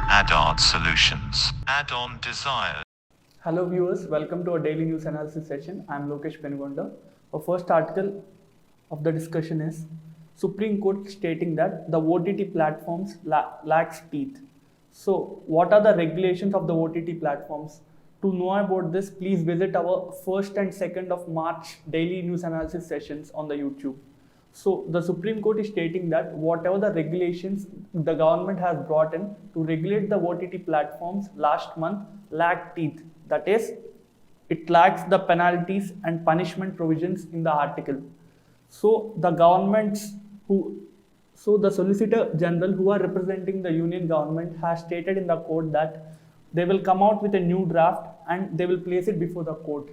Add-on solutions. Add-on desires. Hello viewers, welcome to our daily news analysis session. I am Lokesh Penugonda. Our first article of the discussion is Supreme Court stating that the OTT platforms lacks teeth. So what are the regulations of the OTT platforms? To know about this, please visit our 1st and 2nd of March daily news analysis sessions on the YouTube. So the Supreme Court is stating that whatever the regulations the government has brought in to regulate the OTT platforms last month lack teeth. That is, it lacks the penalties and punishment provisions in the article. So the Solicitor General who are representing the Union government has stated in the court that they will come out with a new draft and they will place it before the court.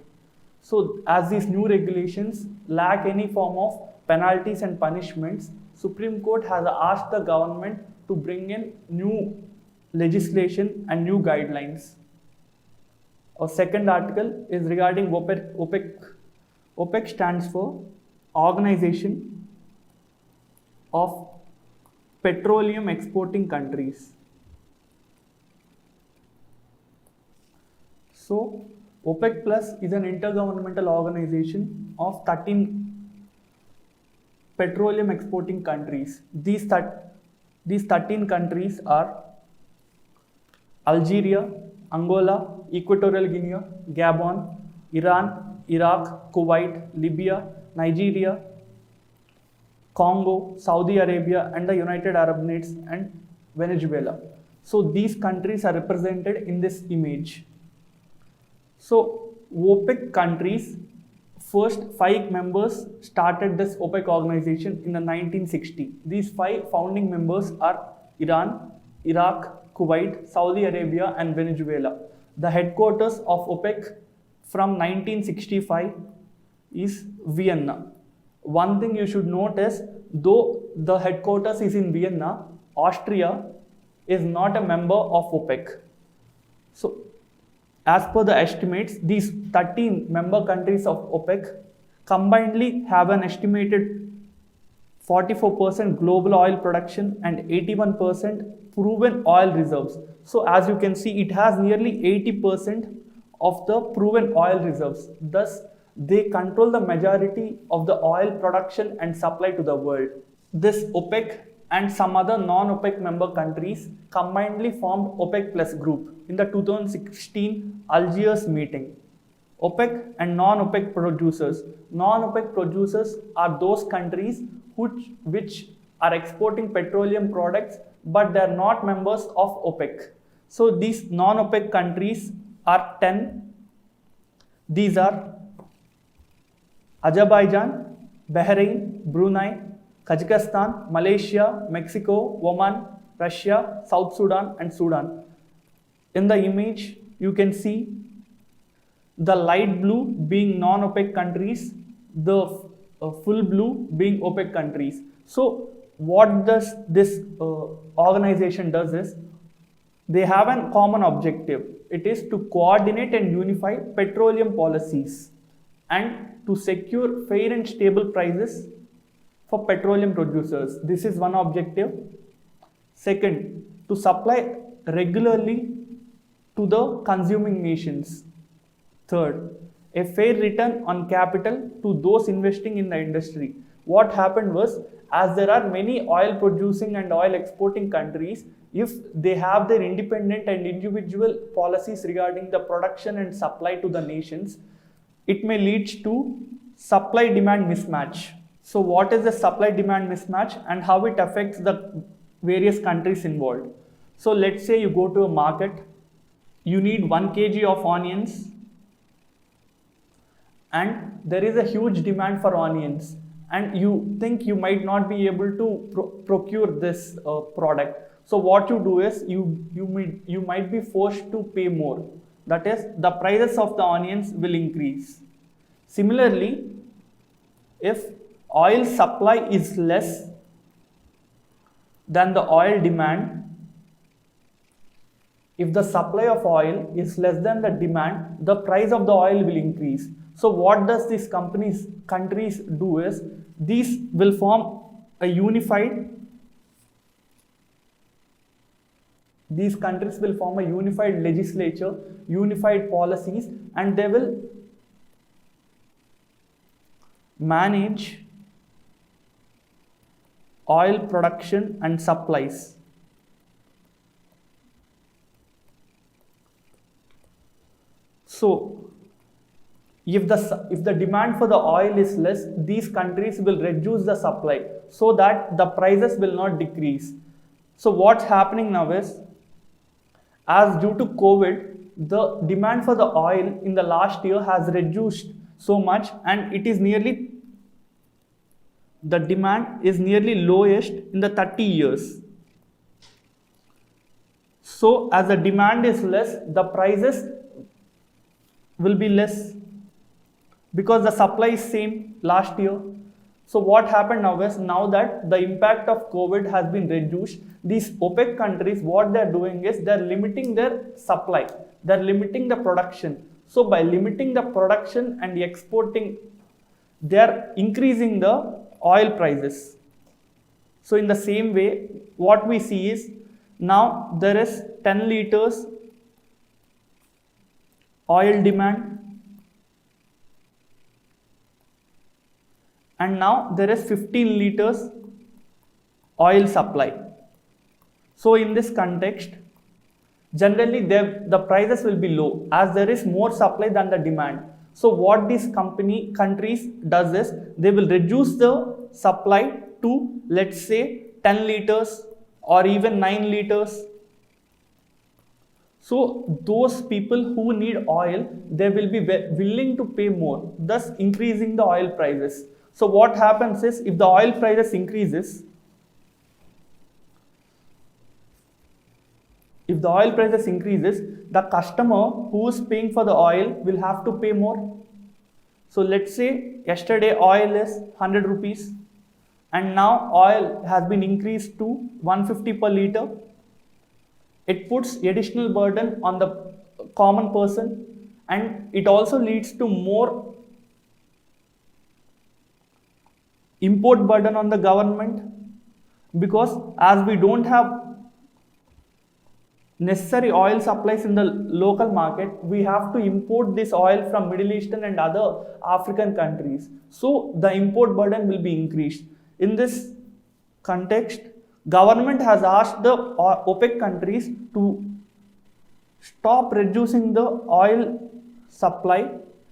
So as these new regulations lack any form of penalties and punishments, Supreme Court has asked the government to bring in new legislation and new guidelines. Our second article is regarding OPEC. OPEC stands for Organization of Petroleum Exporting Countries. So OPEC Plus is an intergovernmental organization of 13 petroleum exporting countries. These 13 countries are Algeria, Angola, Equatorial Guinea, Gabon, Iran, Iraq, Kuwait, Libya, Nigeria, Congo, Saudi Arabia, and the United Arab Emirates and Venezuela. So these countries are represented in this image. So OPEC countries, first 5 members started this OPEC organization in the 1960s. These 5 founding members are Iran, Iraq, Kuwait, Saudi Arabia, and Venezuela. The headquarters of OPEC from 1965 is Vienna. One thing you should note is, though the headquarters is in Vienna, Austria is not a member of OPEC. So as per the estimates, these 13 member countries of OPEC combinedly have an estimated 44% global oil production and 81% proven oil reserves. So as you can see, it has nearly 80% of the proven oil reserves. Thus, they control the majority of the oil production and supply to the world. This OPEC and some other non-OPEC member countries combinedly formed OPEC Plus group in the 2016 Algiers meeting. OPEC and non-OPEC producers. Non-OPEC producers are those countries which are exporting petroleum products, but they are not members of OPEC. So these non-OPEC countries are 10. These are Azerbaijan, Bahrain, Brunei, Kazakhstan, Malaysia, Mexico, Oman, Russia, South Sudan, and Sudan. In the image, you can see the light blue being non-OPEC countries, the full blue being OPEC countries. So what does this organization does is, they have a common objective. It is to coordinate and unify petroleum policies and to secure fair and stable prices for petroleum producers. This is one objective. Second, to supply regularly to the consuming nations. Third, a fair return on capital to those investing in the industry. What happened was, as there are many oil producing and oil exporting countries, if they have their independent and individual policies regarding the production and supply to the nations, it may lead to supply-demand mismatch. So what is the supply-demand mismatch and how it affects the various countries involved? So let's say you go to a market, you need 1 kg of onions and there is a huge demand for onions and you think you might not be able to procure this product. So what you do is, you might be forced to pay more. That is, the prices of the onions will increase. Similarly, if oil supply is less than the oil demand, if the supply of oil is less than the demand, the price of the oil will increase. So what does these countries do is, these will form a unified These countries will form a unified legislature, unified policies, and they will manage oil production and supplies. So, if the demand for the oil is less, these countries will reduce the supply so that the prices will not decrease. So what's happening now is, as due to COVID, the demand for the oil in the last year has reduced so much, and the demand is nearly lowest in the 30 years. So as the demand is less, the prices will be less because the supply is same last year. So what happened now is, now that the impact of COVID has been reduced, these OPEC countries, what they're doing is they're limiting their supply, they're limiting the production. So by limiting the production and exporting, they're increasing the oil prices. So in the same way, what we see is, now there is 10 liters oil demand, and now there is 15 liters oil supply. So in this context, generally the prices will be low as there is more supply than the demand. So what these countries does is, they will reduce the supply to, let's say, 10 liters or even 9 liters. So those people who need oil, they will be willing to pay more, thus increasing the oil prices. So what happens is, if the oil prices increases, the customer who is paying for the oil will have to pay more. So let's say yesterday oil is 100 rupees and now oil has been increased to 150 per liter. It puts additional burden on the common person, and it also leads to more import burden on the government, because as we don't have necessary oil supplies in the local market, we have to import this oil from Middle Eastern and other African countries. So the import burden will be increased. In this context, government has asked the OPEC countries to stop reducing the oil supply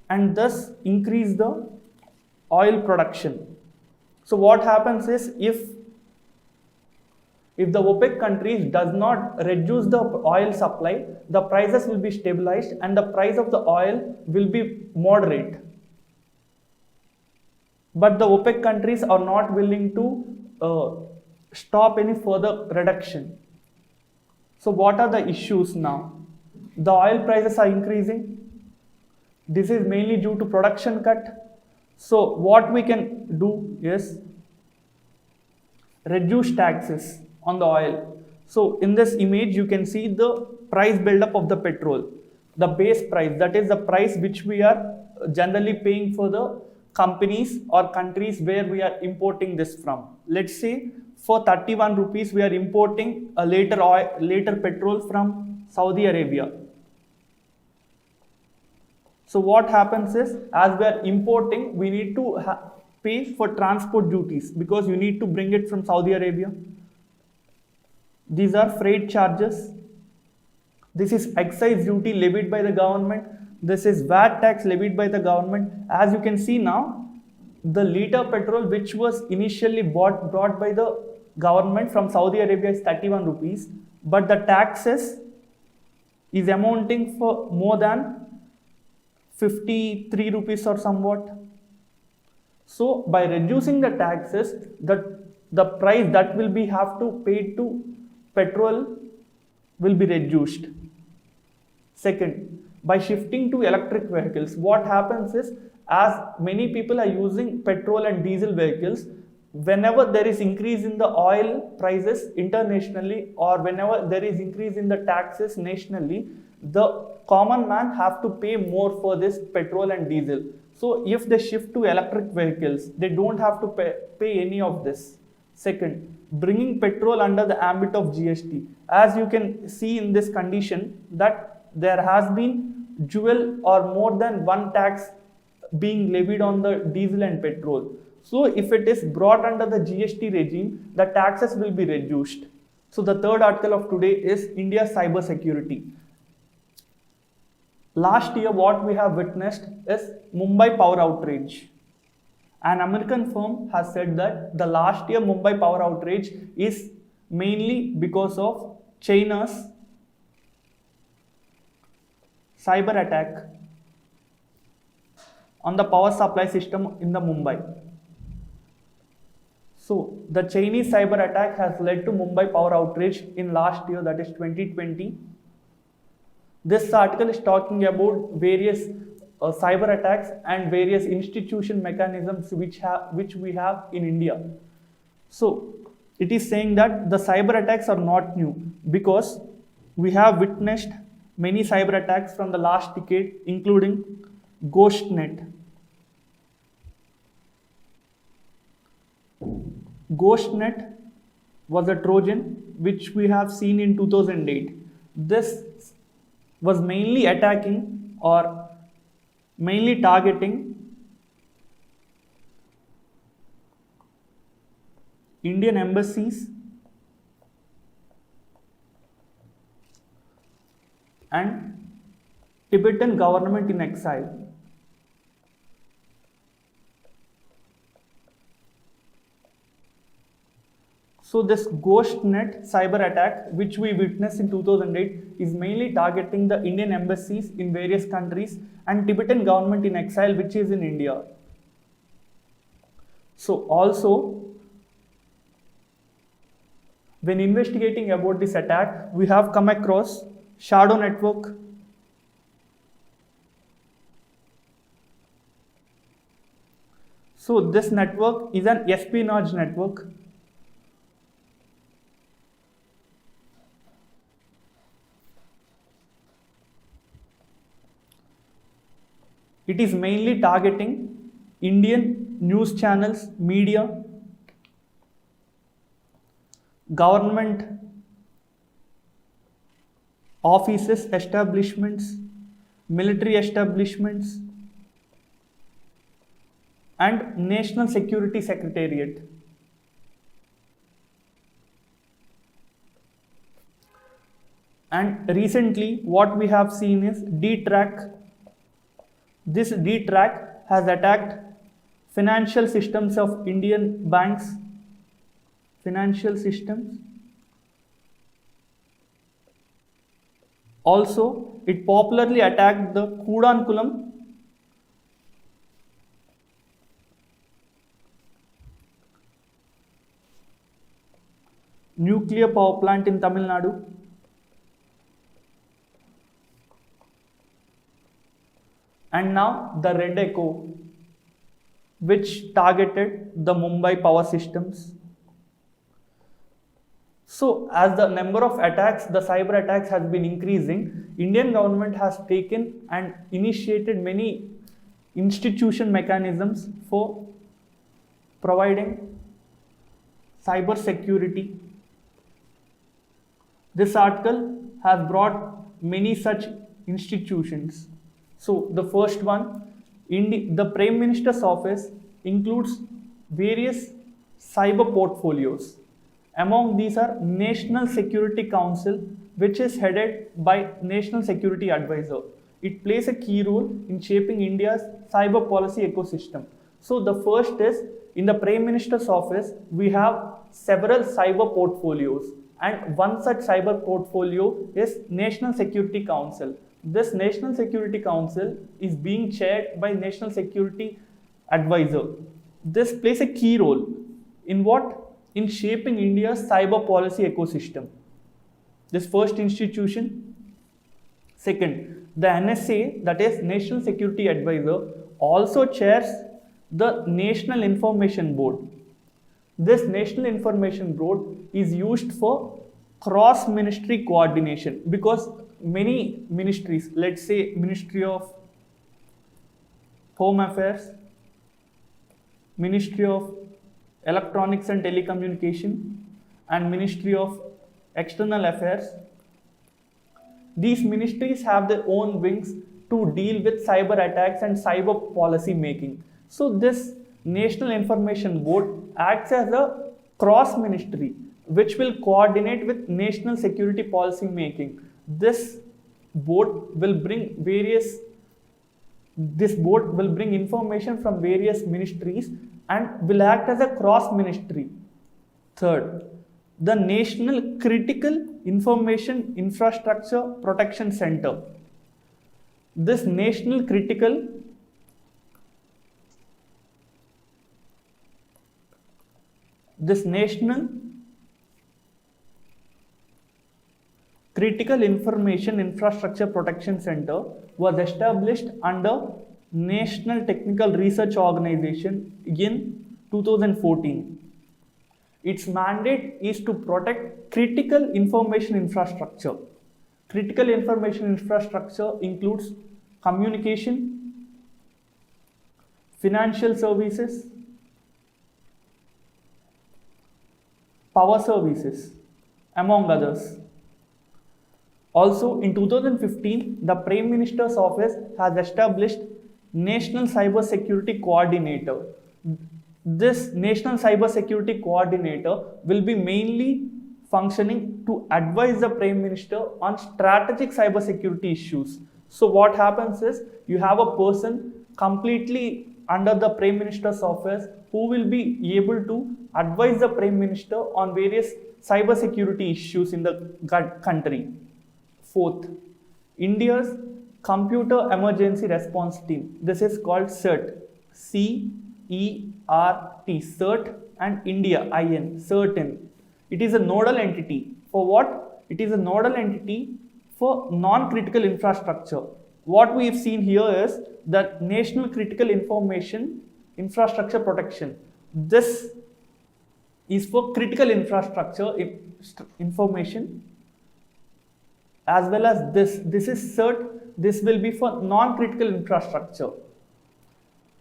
and thus increase the oil production. So what happens is, if the OPEC countries does not reduce the oil supply, the prices will be stabilized and the price of the oil will be moderate. But the OPEC countries are not willing to stop any further reduction. So what are the issues now? The oil prices are increasing. This is mainly due to production cut. So what we can do is reduce taxes on the oil. So in this image, you can see the price buildup of the petrol. The base price, that is the price which we are generally paying for the companies or countries where we are importing this from. Let's say for 31 rupees, we are importing a liter petrol from Saudi Arabia. So what happens is, as we are importing, we need to pay for transport duties because you need to bring it from Saudi Arabia. These are freight charges. This is excise duty levied by the government. This is VAT tax levied by the government. As you can see now, the liter petrol which was initially brought by the government from Saudi Arabia is 31 rupees, but the taxes is amounting for more than 53 rupees or somewhat. So by reducing the taxes, the price that will be have to pay to petrol will be reduced. Second, by shifting to electric vehicles, what happens is, as many people are using petrol and diesel vehicles, whenever there is increase in the oil prices internationally or whenever there is increase in the taxes nationally, the common man have to pay more for this petrol and diesel. So if they shift to electric vehicles, they don't have to pay any of this. Second, bringing petrol under the ambit of GST. As you can see in this condition that there has been dual or more than one tax being levied on the diesel and petrol. So if it is brought under the GST regime, the taxes will be reduced. So the third article of today is India's cyber security. Last year what we have witnessed is Mumbai power outrage. An American firm has said that the last year Mumbai power outrage is mainly because of China's cyber attack on the power supply system in the Mumbai. So the Chinese cyber attack has led to Mumbai power outrage in last year, that is 2020. This article is talking about various cyber attacks and various institution mechanisms which we have in India. So it is saying that the cyber attacks are not new because we have witnessed many cyber attacks from the last decade, including GhostNet. GhostNet was a Trojan which we have seen in 2008. This was mainly attacking or mainly targeting Indian embassies and Tibetan government in exile. So this GhostNet cyber attack which we witnessed in 2008 is mainly targeting the Indian embassies in various countries and Tibetan government in exile which is in India. So also when investigating about this attack, we have come across Shadow Network, so this network is an espionage network. It is mainly targeting Indian news channels, media, government offices, establishments, military establishments, and National Security Secretariat. And recently what we have seen is D-Track. This D-Track has attacked financial systems of Indian banks, financial systems. Also, it popularly attacked the Kudankulam nuclear power plant in Tamil Nadu. And now the Red Echo, which targeted the Mumbai power systems. So as the number of attacks, the cyber attacks has been increasing, Indian government has taken and initiated many institution mechanisms for providing cyber security. This article has brought many such institutions. So the first one, the Prime Minister's office includes various cyber portfolios. Among these are National Security Council, which is headed by National Security Advisor. It plays a key role in shaping India's cyber policy ecosystem. So the first is, in the Prime Minister's office, we have several cyber portfolios, and one such cyber portfolio is National Security Council. This National Security Council is being chaired by National Security Advisor. This plays a key role in what? In shaping India's cyber policy ecosystem. This first institution. Second, the NSA, that is National Security Advisor, also chairs the National Information Board. This National Information Board is used for cross-ministry coordination because many ministries, let's say Ministry of Home Affairs, Ministry of Electronics and Telecommunication, and Ministry of External Affairs. These ministries have their own wings to deal with cyber attacks and cyber policy making. So this National Information Board acts as a cross ministry which will coordinate with national security policy making. This board will bring information from various ministries and will act as a cross ministry. Third, the National Critical Information Infrastructure Protection Center. This National Critical Information Infrastructure Protection Center was established under National Technical Research Organization in 2014. Its mandate is to protect critical information infrastructure. Critical information infrastructure includes communication, financial services, power services, among others. Also, in 2015, the Prime Minister's Office has established National Cyber Security Coordinator. This National Cyber Security Coordinator will be mainly functioning to advise the Prime Minister on strategic cyber security issues. So what happens is, you have a person completely under the Prime Minister's Office who will be able to advise the Prime Minister on various cyber security issues in the country. Fourth, India's Computer Emergency Response Team. This is called CERT. C-E-R-T, CERT, and India, I-N, CERT-IN. It is a nodal entity. For what? It is a nodal entity for non-critical infrastructure. What we have seen here is the National Critical Information Infrastructure Protection. This is for critical infrastructure information, as well as this is CERT. This will be for non-critical infrastructure.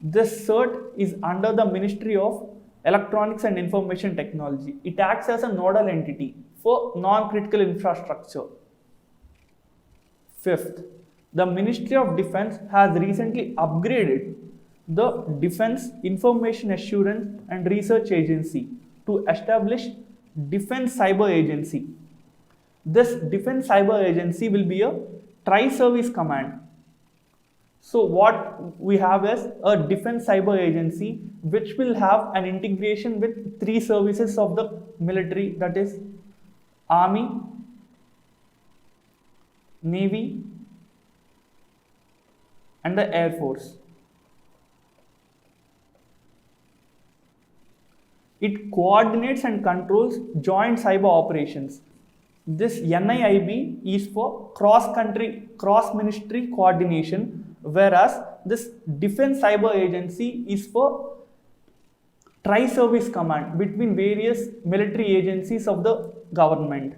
This CERT is under the Ministry of Electronics and Information Technology. It acts as a nodal entity for non-critical infrastructure. Fifth, the Ministry of Defense has recently upgraded the Defense Information Assurance and Research Agency to establish Defense Cyber Agency. This Defense Cyber Agency will be a tri-service command. So what we have is a Defense Cyber Agency which will have an integration with three services of the military, that is Army, Navy, and the Air Force. It coordinates and controls joint cyber operations. This NIIB is for cross-country, cross-ministry coordination, whereas this Defense Cyber Agency is for tri-service command between various military agencies of the government.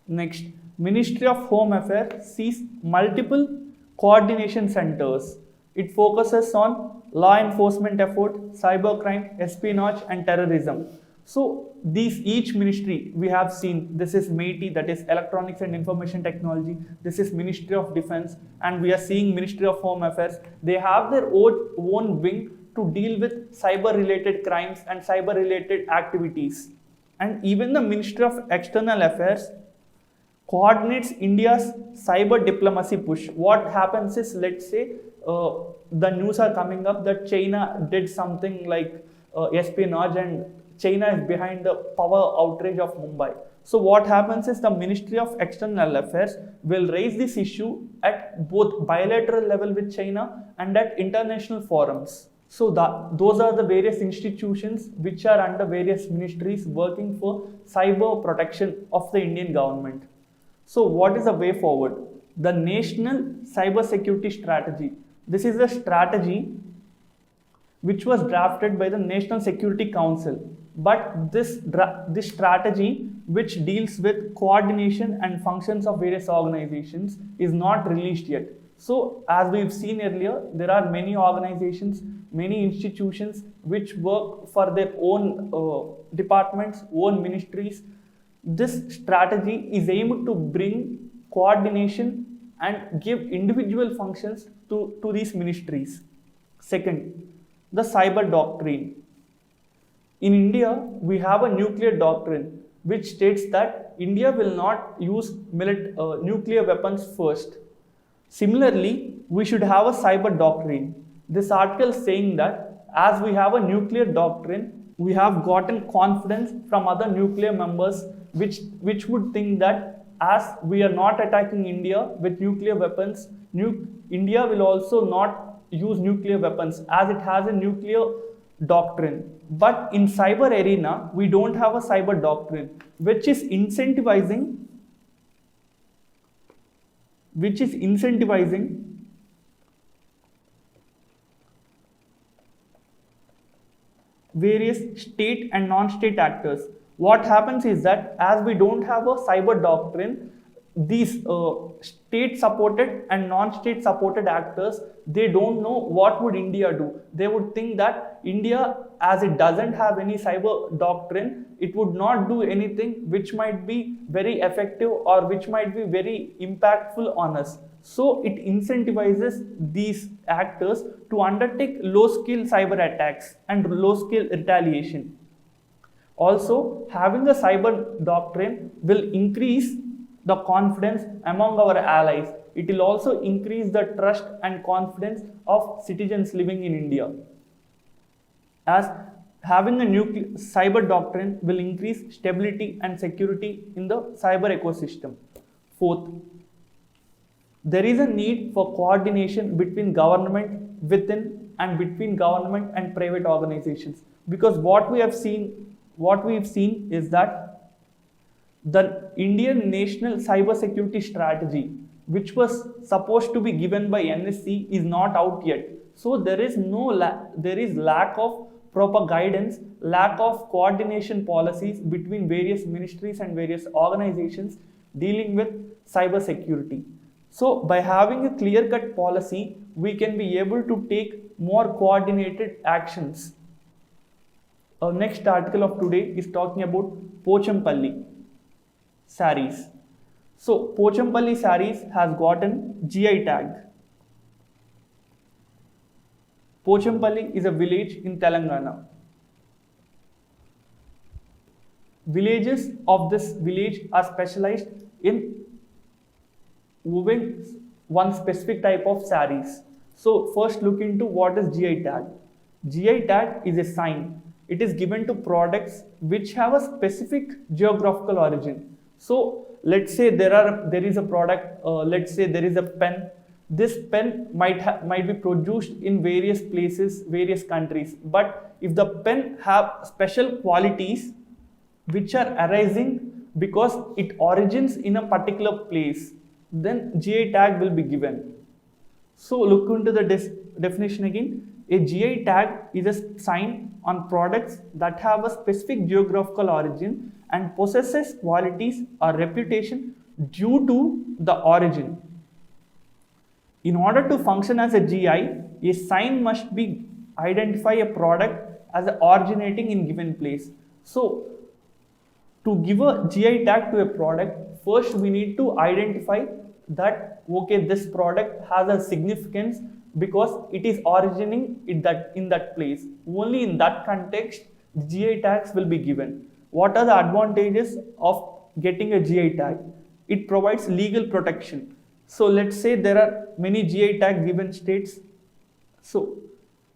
Next, Ministry of Home Affairs sees multiple coordination centers. It focuses on law enforcement effort, cybercrime, espionage, and terrorism. So each ministry we have seen, this is MeitY, that is Electronics and Information Technology, this is Ministry of Defense, and we are seeing Ministry of Home Affairs. They have their own wing to deal with cyber related crimes and cyber related activities. And even the Ministry of External Affairs coordinates India's cyber diplomacy push. What happens is, let's say the news are coming up that China did something like espionage, and China is behind the power outrage of Mumbai. So what happens is, the Ministry of External Affairs will raise this issue at both bilateral level with China and at international forums. So those are the various institutions which are under various ministries working for cyber protection of the Indian government. So what is the way forward? The National Cyber Security Strategy. This is a strategy which was drafted by the National Security Council. But this strategy, which deals with coordination and functions of various organizations, is not released yet. So as we've seen earlier, there are many organizations many institutions which work for their own departments, own ministries. This strategy is aimed to bring coordination and give individual functions to these ministries. Second, the cyber doctrine. In India, we have a nuclear doctrine which states that India will not use nuclear weapons first. Similarly, we should have a cyber doctrine. This article is saying that as we have a nuclear doctrine, we have gotten confidence from other nuclear members which would think that as we are not attacking India with nuclear weapons, India will also not use nuclear weapons as it has a nuclear doctrine. But in cyber arena, we don't have a cyber doctrine which is incentivizing various state and non-state actors. What happens is that as we don't have a cyber doctrine, these state-supported and non-state supported actors, they don't know what would India do. They would think that India, as it doesn't have any cyber doctrine, it would not do anything which might be very effective or which might be very impactful on us. So it incentivizes these actors to undertake low-scale cyber attacks and low-scale retaliation. Also, having a cyber doctrine will increase the confidence among our allies. It will also increase the trust and confidence of citizens living in India. As having a cyber doctrine will increase stability and security in the cyber ecosystem. Fourth, there is a need for coordination between government within and between government and private organizations, because what we've seen is that the Indian National Cyber Security Strategy, which was supposed to be given by NSC, is not out yet. So there is lack of proper guidance, lack of coordination policies between various ministries and various organizations dealing with cyber security. So by having a clear-cut policy, we can be able to take more coordinated actions. Our next article of today is talking about Pochampalli sarees. So Pochampalli sarees has gotten GI tag. Pochampalli is a village in Telangana. Villages of this village are specialized in weaving one specific type of sarees. So first look into what is GI tag. GI tag is a sign. It is given to products which have a specific geographical origin. So let's say there is a product, let's say there is a pen. This pen might be produced in various places, various countries. But if the pen have special qualities which are arising because it origins in a particular place, then GI tag will be given. So look into the definition again. A GI tag is a sign on products that have a specific geographical origin and possesses qualities or reputation due to the origin. In order to function as a GI, a sign must be identify a product as originating in given place. So to give a GI tag to a product, first we need to identify that okay, this product has a significance because it is originating in that place. Only in that context, the GI tags will be given. What are the advantages of getting a GI tag? It provides legal protection. So let's say there are many GI tag given states. So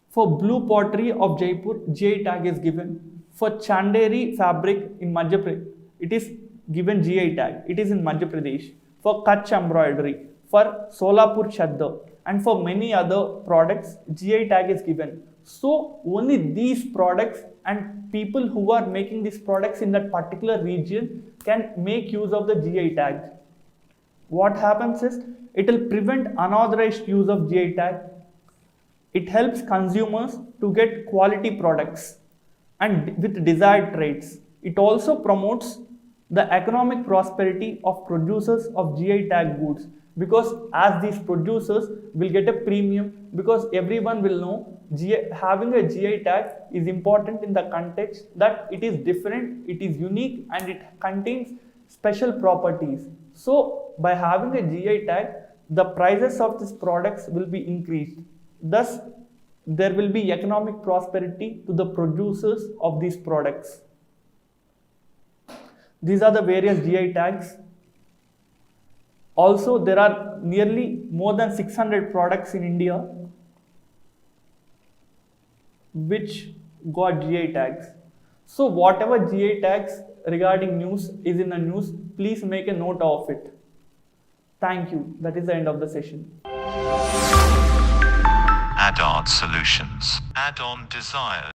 for blue pottery of Jaipur, GI tag is given. For Chanderi fabric in Madhya Pradesh, it is given GI tag. It is in Madhya Pradesh. For Kutch embroidery, for Solapur Chadda, and for many other products, GI tag is given. So only these products and people who are making these products in that particular region can make use of the GI tag. What happens is, it will prevent unauthorized use of GI tag. It helps consumers to get quality products and with desired traits. It also promotes the economic prosperity of producers of GI tag goods, because as these producers will get a premium, because everyone will know having a GI tag is important in the context that it is different, it is unique, and it contains special properties. So by having a GI tag, the prices of these products will be increased. Thus, there will be economic prosperity to the producers of these products. These are the various GI tags. Also, there are nearly more than 600 products in India which got GI tags. So whatever GI tags regarding news is in the news, please make a note of it. Thank you. That is the end of the session. Add-on solutions. Add-on desires.